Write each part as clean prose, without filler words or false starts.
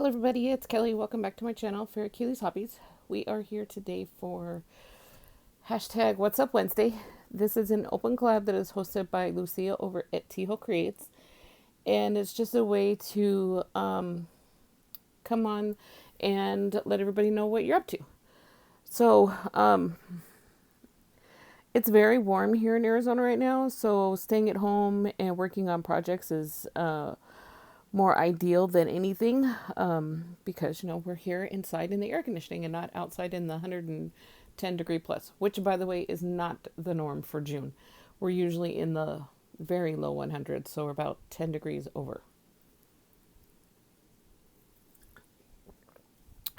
Hello everybody, it's Kelly. Welcome back to my channel for Keely's Hobbies. We are here today for hashtag What's Up Wednesday. This is an open collab that is hosted by Lucia over at Teho Creates. And it's just a way to come on and let everybody know what you're up to. So it's very warm here in Arizona right now. So staying at home and working on projects is more ideal than anything because we're here inside in the air conditioning and not outside in the 110 degree plus, which by the way is not the norm for June. We're usually in the very low 100s, so we're about 10 degrees over.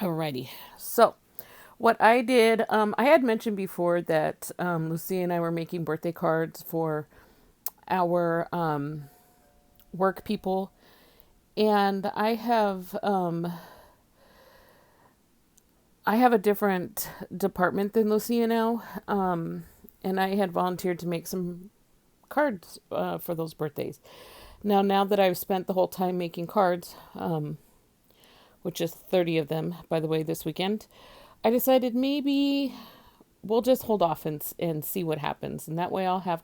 Alrighty, so what I did, I had mentioned before that Lucy and I were making birthday cards for our work people. And I have a different department than Lucia now, and I had volunteered to make some cards for those birthdays. Now that I've spent the whole time making cards, which is 30 of them, by the way, this weekend, I decided maybe we'll just hold off and see what happens, and that way I'll have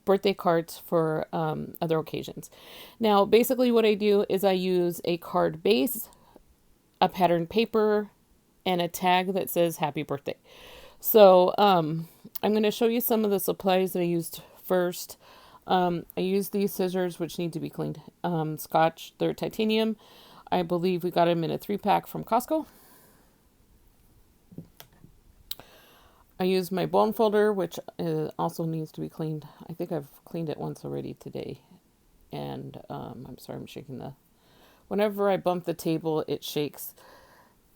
birthday cards for other occasions. Now, basically what I do is I use a card base, a patterned paper, and a tag that says happy birthday. So I'm going to show you some of the supplies that I used first. I used these scissors, which need to be cleaned. Scotch, they're titanium. I believe we got them in a 3-pack from Costco. I used my bone folder, which also needs to be cleaned. I think I've cleaned it once already today. And I'm sorry, I'm shaking whenever I bump the table, it shakes.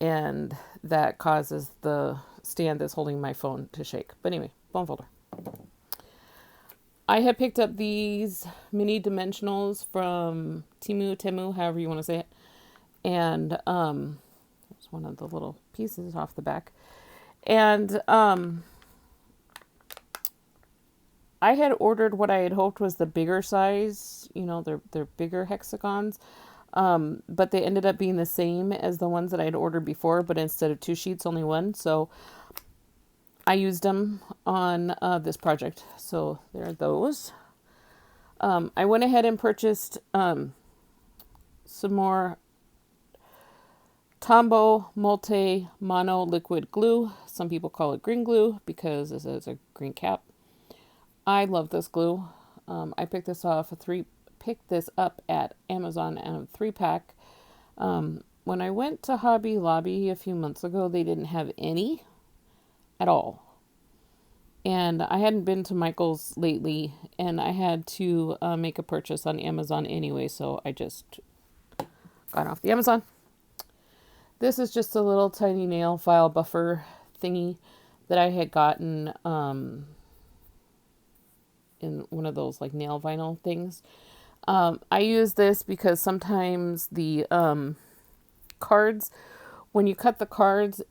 And that causes the stand that's holding my phone to shake. But anyway, bone folder. I had picked up these mini dimensionals from Temu, however you want to say it. And there's one of the little pieces off the back. And I had ordered what I had hoped was the bigger size, they're bigger hexagons, but they ended up being the same as the ones that I had ordered before, but instead of 2 sheets, only 1. So I used them on this project. So there are those. I went ahead and purchased some more Tombow Multi Mono Liquid Glue. Some people call it green glue because this is a green cap. I love this glue. I picked this up at Amazon in a 3-pack. When I went to Hobby Lobby a few months ago, they didn't have any at all. And I hadn't been to Michael's lately, and I had to make a purchase on Amazon anyway, so I just got off the Amazon. This is just a little tiny nail file buffer thingy that I had gotten in one of those like nail vinyl things. I use this because sometimes the cards, when you cut the cards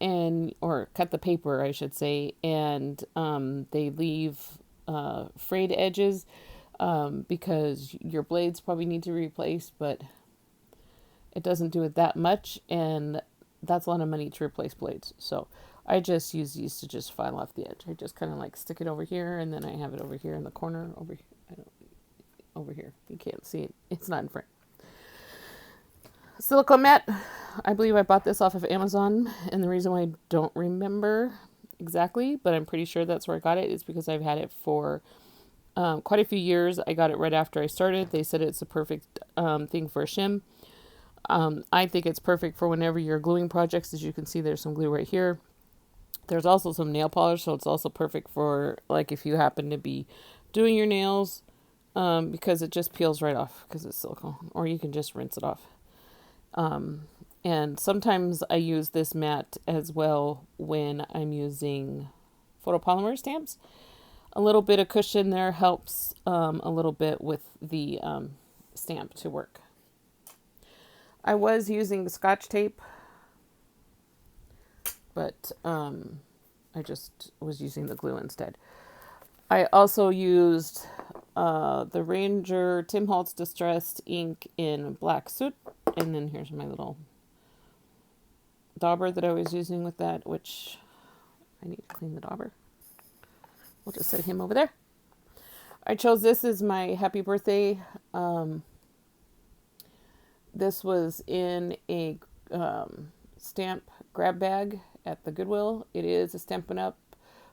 or cut the paper, I should say, and they leave frayed edges because your blades probably need to be replaced, but it doesn't do it that much, and that's a lot of money to replace blades. So I just use these to just file off the edge. I just kind of like stick it over here, and then I have it over here in the corner, over here. You can't see it. It's not in frame. Silicone mat. I believe I bought this off of Amazon, and the reason why I don't remember exactly, but I'm pretty sure that's where I got it, is because I've had it for quite a few years. I got it right after I started. They said it's a perfect thing for a shim. I think it's perfect for whenever you're gluing projects. As you can see, there's some glue right here. There's also some nail polish, so it's also perfect for like if you happen to be doing your nails because it just peels right off because it's silicone, or you can just rinse it off. And sometimes I use this mat as well when I'm using photopolymer stamps. A little bit of cushion there helps a little bit with the stamp to work. I was using Scotch tape, but I just was using the glue instead. I also used the Ranger Tim Holtz Distressed ink in black soot, and then here's my little dauber that I was using with that, which I need to clean the dauber. We'll just set him over there. I chose this as my happy birthday. This was in a stamp grab bag at the Goodwill. It is a Stampin' Up!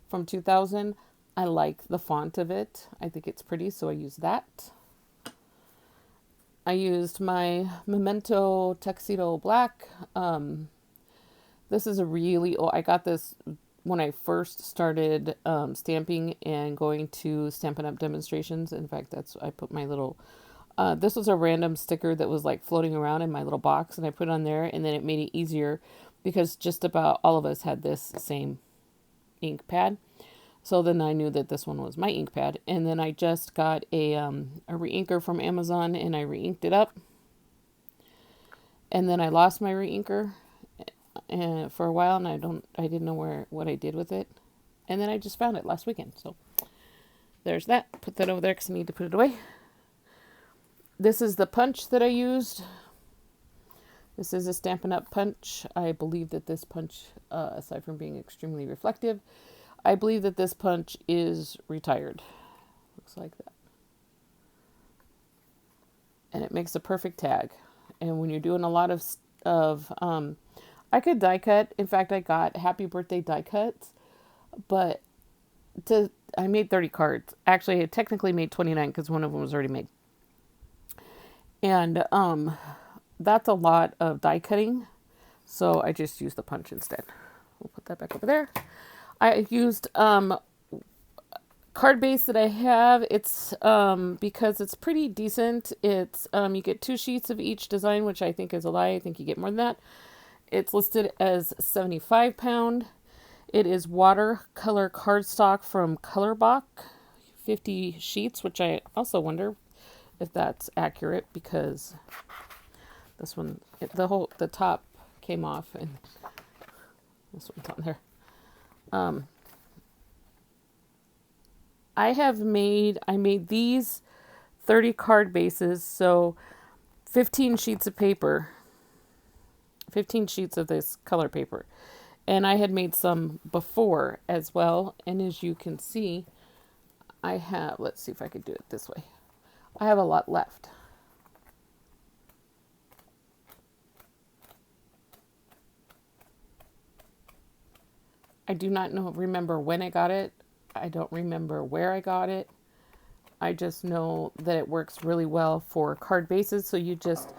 From 2000. I like the font of it. I think it's pretty, so I use that. I used my Memento Tuxedo Black. This is a really old, I got this when I first started stamping and going to Stampin' Up! Demonstrations. In fact, I put my little, this was a random sticker that was like floating around in my little box, and I put it on there, and then it made it easier because just about all of us had this same ink pad. So then I knew that this one was my ink pad. And then I just got a re-inker from Amazon, and I re-inked it up. And then I lost my re-inker for a while, and I didn't know what I did with it. And then I just found it last weekend. So there's that. Put that over there because I need to put it away. This is the punch that I used. This is a Stampin' Up! Punch. I believe that this punch, aside from being extremely reflective, I believe that this punch is retired. Looks like that. And it makes a perfect tag. And when you're doing a lot of I could die cut. In fact, I got happy birthday die cuts, but I made 30 cards. Actually, I technically made 29 because one of them was already made. And that's a lot of die cutting, so I just used the punch instead. We'll put that back over there. I used card base that I have. It's because it's pretty decent. It's you get 2 sheets of each design, which I think is a lie. I think you get more than that. It's listed as 75 pound. It is watercolor cardstock from Colorbach, 50 sheets, which I also wonder if that's accurate because this one, the top came off and this one's on there. I made these 30 card bases, so 15 sheets of paper, 15 sheets of this color paper. And I had made some before as well. And as you can see, I have, let's see if I could do it this way. I have a lot left. I do not remember when I got it. I don't remember where I got it. I just know that it works really well for card bases. So you just,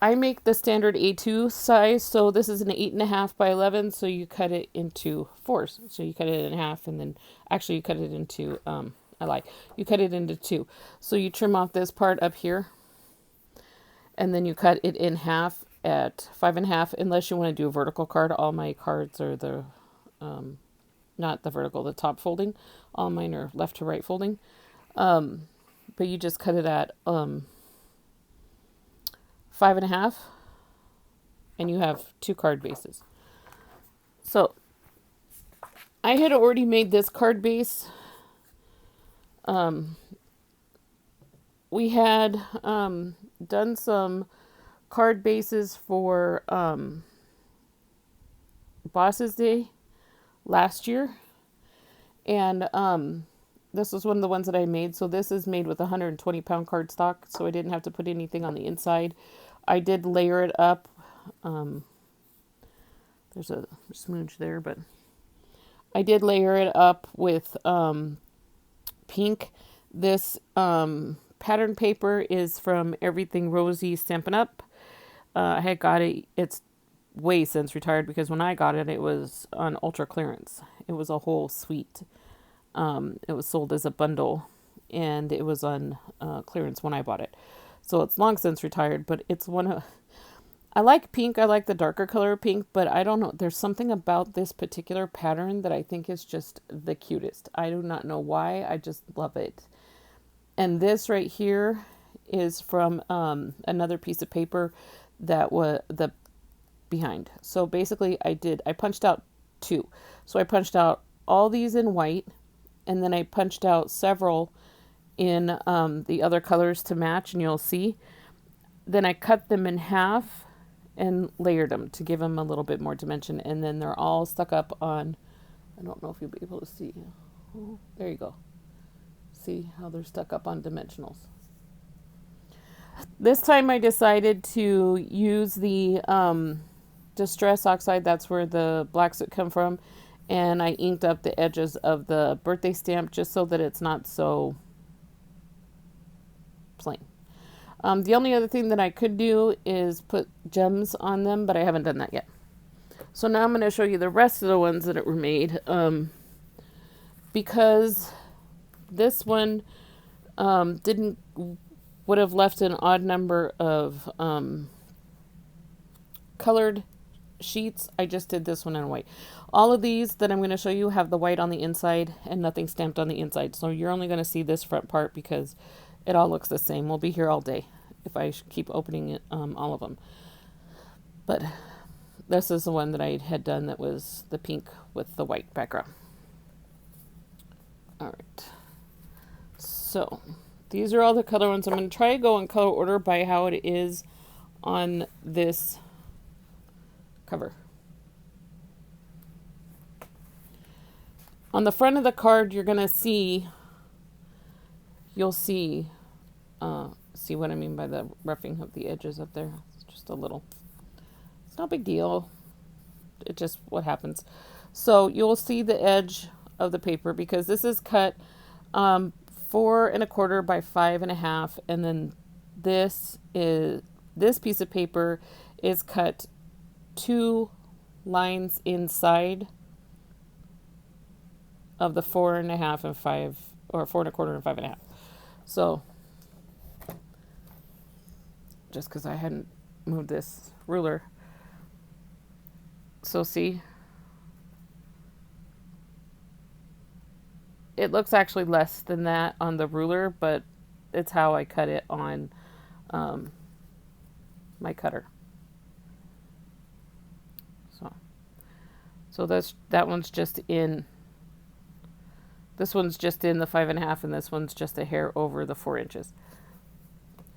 I make the standard A2 size. So this is an 8.5 by 11. So you cut it into 4s. So you cut it in half, and then actually you cut it into, you cut it into 2. So you trim off this part up here, and then you cut it in half at 5.5, unless you want to do a vertical card. All my cards are the, not the vertical, the top folding. All mine are left to right folding. But you just cut it at 5.5, and you have 2 card bases. So I had already made this card base. We had done some card bases for Boss's Day last year, and this was one of the ones that I made. So this is made with 120 pound cardstock, so I didn't have to put anything on the inside. I did layer it up. There's a smooch there, but I did layer it up with pink. This pattern paper is from Everything Rosy Stampin' Up. I had got it. It's way since retired because when I got it, it was on ultra clearance. It was a whole suite. It was sold as a bundle, and it was on clearance when I bought it. So it's long since retired, but it's one of... I like pink. I like the darker color of pink, but I don't know. There's something about this particular pattern that I think is just the cutest. I do not know why. I just love it. And this right here is from another piece of paper that was the behind. So basically I punched out 2. So I punched out all these in white, and then I punched out several in the other colors to match, and you'll see. Then I cut them in half, and layered them to give them a little bit more dimension. And then they're all stuck up on, I don't know if you'll be able to see. Oh, there you go. See how they're stuck up on dimensionals. This time I decided to use the Distress Oxide. That's where the black soot come from. And I inked up the edges of the birthday stamp just so that it's not so plain. The only other thing that I could do is put gems on them, but I haven't done that yet. So now I'm going to show you the rest of the ones that were made. Because this one would have left an odd number of colored sheets. I just did this one in white. All of these that I'm going to show you have the white on the inside and nothing stamped on the inside. So you're only going to see this front part because it all looks the same. We'll be here all day if I keep opening it, all of them. But this is the one that I had done that was the pink with the white background. All right. So these are all the color ones. I'm going to try to go in color order by how it is on this cover. On the front of the card, you're going to see, you'll see what I mean by the roughing of the edges up there. It's just a little, it's not a big deal. It's just what happens. So you'll see the edge of the paper because this is cut 4 1/4 by 5 1/2, and then this piece of paper is cut 2 lines inside of the 4 1/2 and 5, or 4 1/4 and 5 1/2. So just because I hadn't moved this ruler, so see, it looks actually less than that on the ruler, but it's how I cut it on my cutter. So that one's just in. This one's just in the 5 1/2, and this one's just a hair over the 4 inches,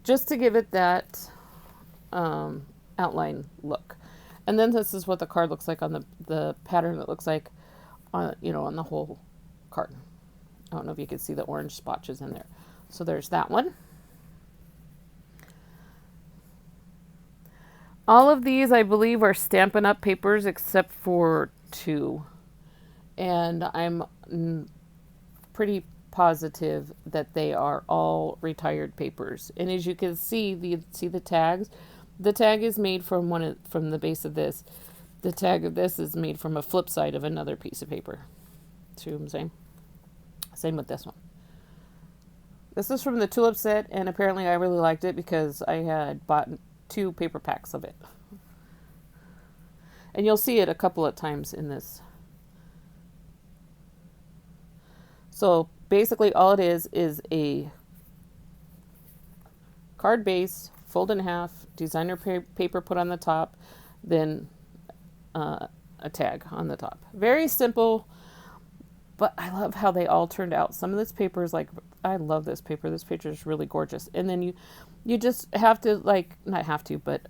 just to give it that outline look. And then this is what the card looks like on the pattern. That looks like on on the whole card. I don't know if you can see the orange spotches in there. So there's that one. All of these, I believe, are Stampin' Up! Papers except for 2. And I'm pretty positive that they are all retired papers. And as you can see, the tags. The tag is made from from the base of this. The tag of this is made from a flip side of another piece of paper. See what I'm saying? Same with this one. This is from the Tulip set, and apparently I really liked it because I had bought 2 paper packs of it. And you'll see it a couple of times in this. So basically all it is a card base, fold in half, designer paper put on the top, then a tag on the top. Very simple, but I love how they all turned out. Some of this paper is like, I love this paper. This picture is really gorgeous. And then you just have to, like, not have to, but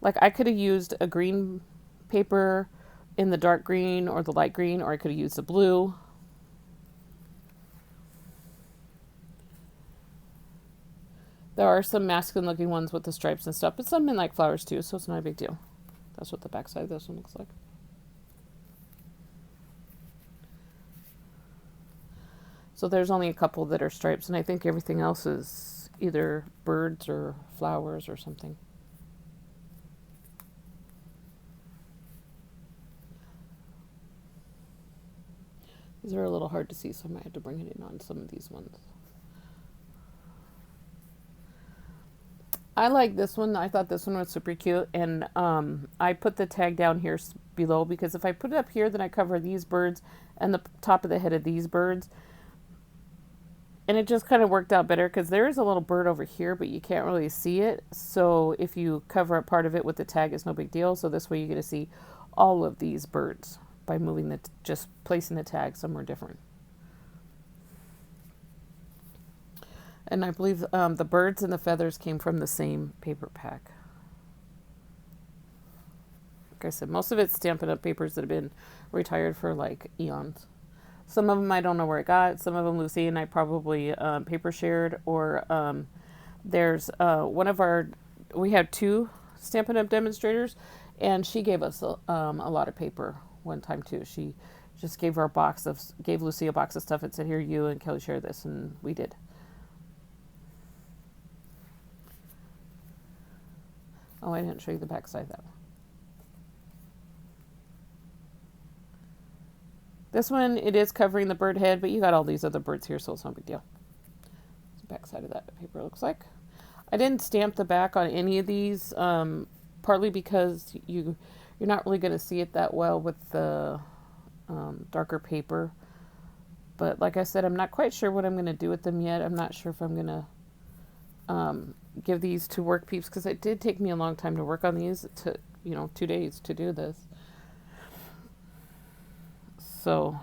like I could have used a green paper in the dark green or the light green, or I could have used the blue. There are some masculine looking ones with the stripes and stuff, but some in like flowers too, so it's not a big deal. That's what the back side of this one looks like. So there's only a couple that are stripes, and I think everything else is either birds or flowers or something. These are a little hard to see, so I might have to bring it in on some of these ones. I like this one. I thought this one was super cute, and I put the tag down here below because if I put it up here, then I cover these birds and the top of the head of these birds. And it just kind of worked out better because there is a little bird over here, but you can't really see it. So if you cover up part of it with the tag, it's no big deal. So this way you get to see all of these birds by moving just placing the tag somewhere different. And I believe the birds and the feathers came from the same paper pack. Like I said, most of it's Stampin' Up! Papers that have been retired for like eons. Some of them I don't know where it got. Some of them Lucy and I probably paper shared. Or there's one of our, we have two Stampin' Up! Demonstrators, and she gave us a lot of paper one time too. She just gave gave Lucy a box of stuff and said, here, you and Kelly share this, and we did. Oh, I didn't show you the back side of that one. This one, it is covering the bird head, but you got all these other birds here, so it's no big deal. That's the back side of that paper looks like. I didn't stamp the back on any of these, partly because you're not really going to see it that well with the darker paper. But like I said, I'm not quite sure what I'm going to do with them yet. I'm not sure if I'm going to give these to work peeps, because it did take me a long time to work on these. It took, 2 days to do this. So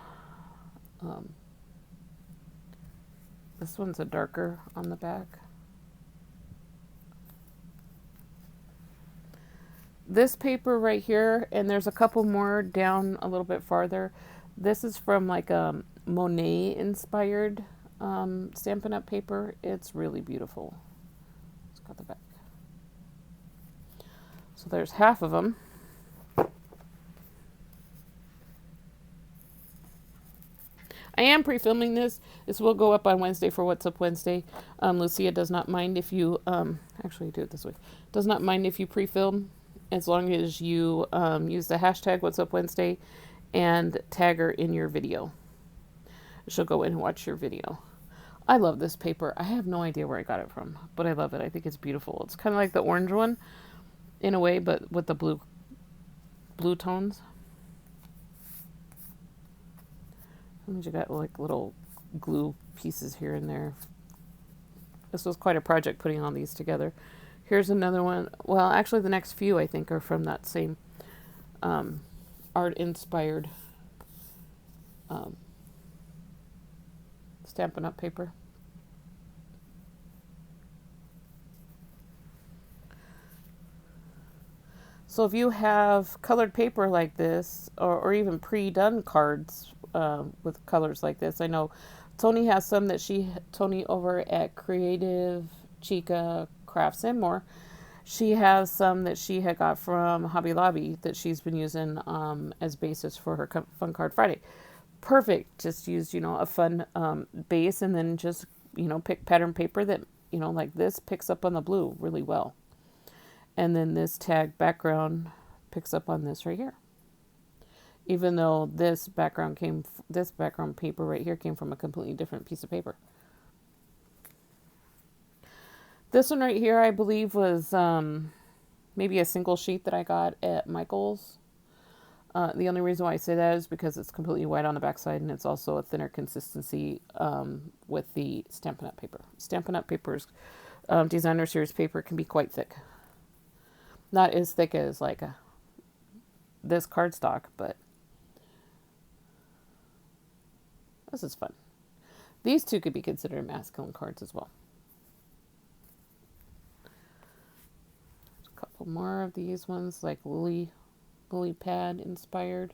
this one's a darker on the back. This paper right here, and there's a couple more down a little bit farther. This is from like a Monet inspired Stampin' Up! Paper. It's really beautiful. It's got the back. So there's half of them. I am pre-filming this. This will go up on Wednesday for What's Up Wednesday. Lucia does not mind if you, actually do it this way. Does not mind if you pre-film, as long as you use the hashtag What's Up Wednesday and tag her in your video. She'll go in and watch your video. I love this paper. I have no idea where I got it from, but I love it. I think it's beautiful. It's kind of like the orange one in a way, but with the blue tones. You got like little glue pieces here and there. This was quite a project putting all these together. Here's another one. Well, actually the next few I think are from that same art inspired Stampin' Up! Paper. So if you have colored paper like this, or even pre-done cards with colors like this, I know Toni has some that Toni over at Creative Chica Crafts and More, she has some that she had got from Hobby Lobby that she's been using as basis for her Fun Card Friday. Perfect. Just use, a fun base, and then just, pick pattern paper that, like this picks up on the blue really well. And then this tag background picks up on this right here. Even though this background paper right here came from a completely different piece of paper. This one right here, I believe, was maybe a single sheet that I got at Michael's. The only reason why I say that is because it's completely white on the backside, and it's also a thinner consistency with the Stampin' Up! Paper. Stampin' Up! Paper's designer series paper can be quite thick. Not as thick as like this cardstock, but this is fun. These two could be considered masculine cards as well. There's a couple more of these ones, like lily pad inspired.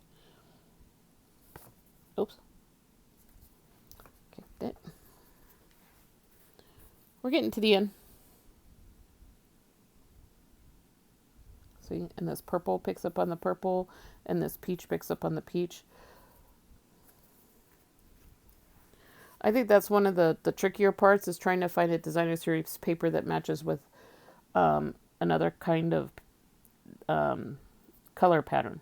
Oops. Kicked it. We're getting to the end. See, and this purple picks up on the purple, and this peach picks up on the peach. I think that's one of the trickier parts, is trying to find a designer series paper that matches with another kind of color pattern.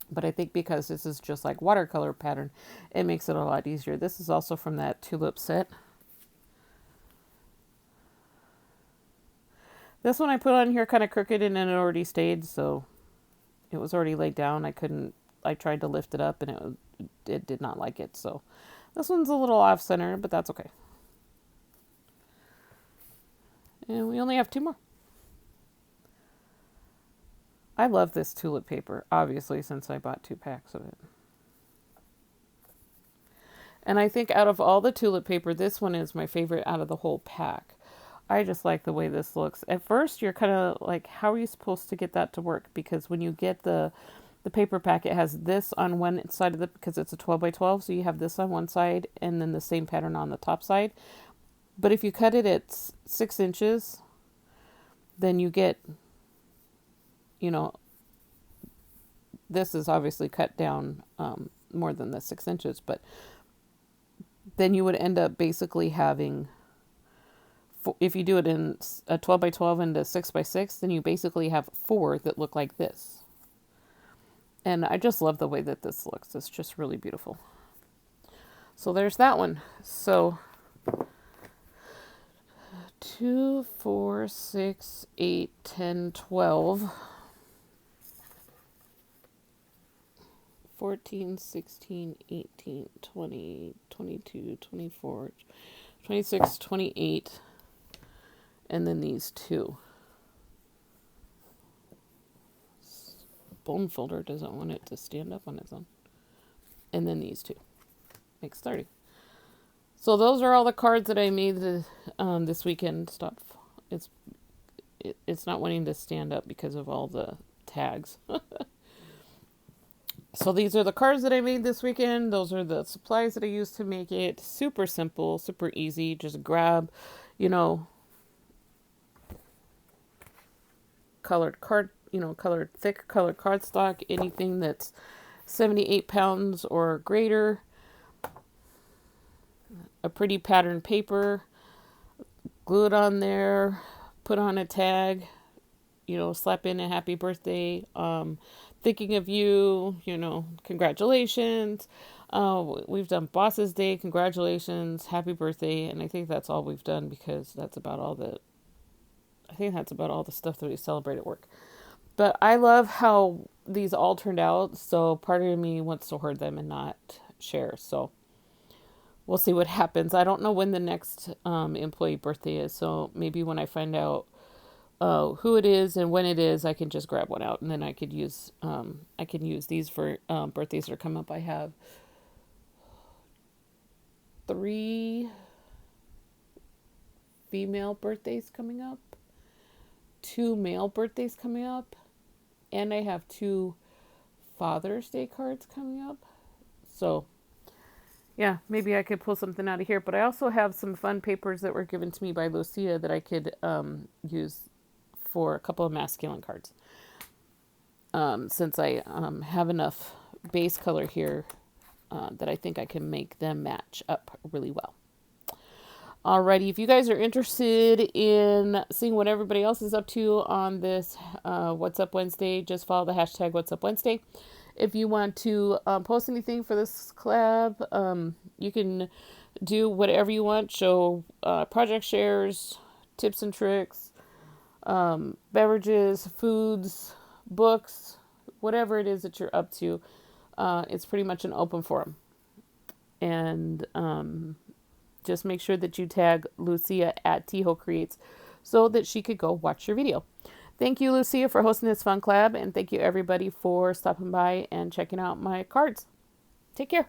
But I think because this is just like watercolor pattern, it makes it a lot easier. This is also from that tulip set. This one I put on here kind of crooked, and it already stayed, so it was already laid down. I tried to lift it up, and it did not like it. So this one's a little off center, but that's okay. And we only have 2 more. I love this tulip paper, obviously, since I bought 2 packs of it. And I think out of all the tulip paper, this one is my favorite out of the whole pack. I just like the way this looks. At first, you're kind of like, how are you supposed to get that to work? Because when you get the paper pack, it has this on one side of the, because it's a 12 by 12, so you have this on one side and then the same pattern on the top side. But if you cut it at 6 inches, then you get, you know, this is obviously cut down more than the 6 inches, but then you would end up basically having, if you do it in a 12 by 12 and a 6 by 6, then you basically have 4 that look like this. And I just love the way that this looks. It's just really beautiful. So there's that one. So 2, 4, 6, 8, 10, 12, 14, 16, 18, 20, 22, 24, 26, 28, and then these 2. Bone folder doesn't want it to stand up on its own. And then these 2. Makes 30. So those are all the cards that I made this weekend. Stop. It's not wanting to stand up because of all the tags. So these are the cards that I made this weekend. Those are the supplies that I used to make it. Super simple, super easy. Just grab, colored thick colored cardstock, anything that's 78 pounds or greater, a pretty pattern paper, glue it on there, put on a tag, slap in a happy birthday, thinking of you, congratulations. We've done Boss's Day, congratulations, happy birthday, and I think that's all we've done because that's about all the stuff that we celebrate at work. But I love how these all turned out, so part of me wants to hoard them and not share. So we'll see what happens. I don't know when the next employee birthday is, so maybe when I find out who it is and when it is, I can just grab one out, and then I could use these for birthdays that are coming up. I have 3 female birthdays coming up, 2 male birthdays coming up, and I have 2 Father's Day cards coming up. So yeah, maybe I could pull something out of here. But I also have some fun papers that were given to me by Lucia that I could use for a couple of masculine cards. Since I have enough base color here that I think I can make them match up really well. Alrighty, if you guys are interested in seeing what everybody else is up to on this What's Up Wednesday, just follow the hashtag What's Up Wednesday. If you want to post anything for this collab, you can do whatever you want. Show project shares, tips and tricks, beverages, foods, books, whatever it is that you're up to. It's pretty much an open forum. And just make sure that you tag Lucia at Tiho Creates so that she could go watch your video. Thank you, Lucia, for hosting this fun collab, and thank you everybody for stopping by and checking out my cards. Take care.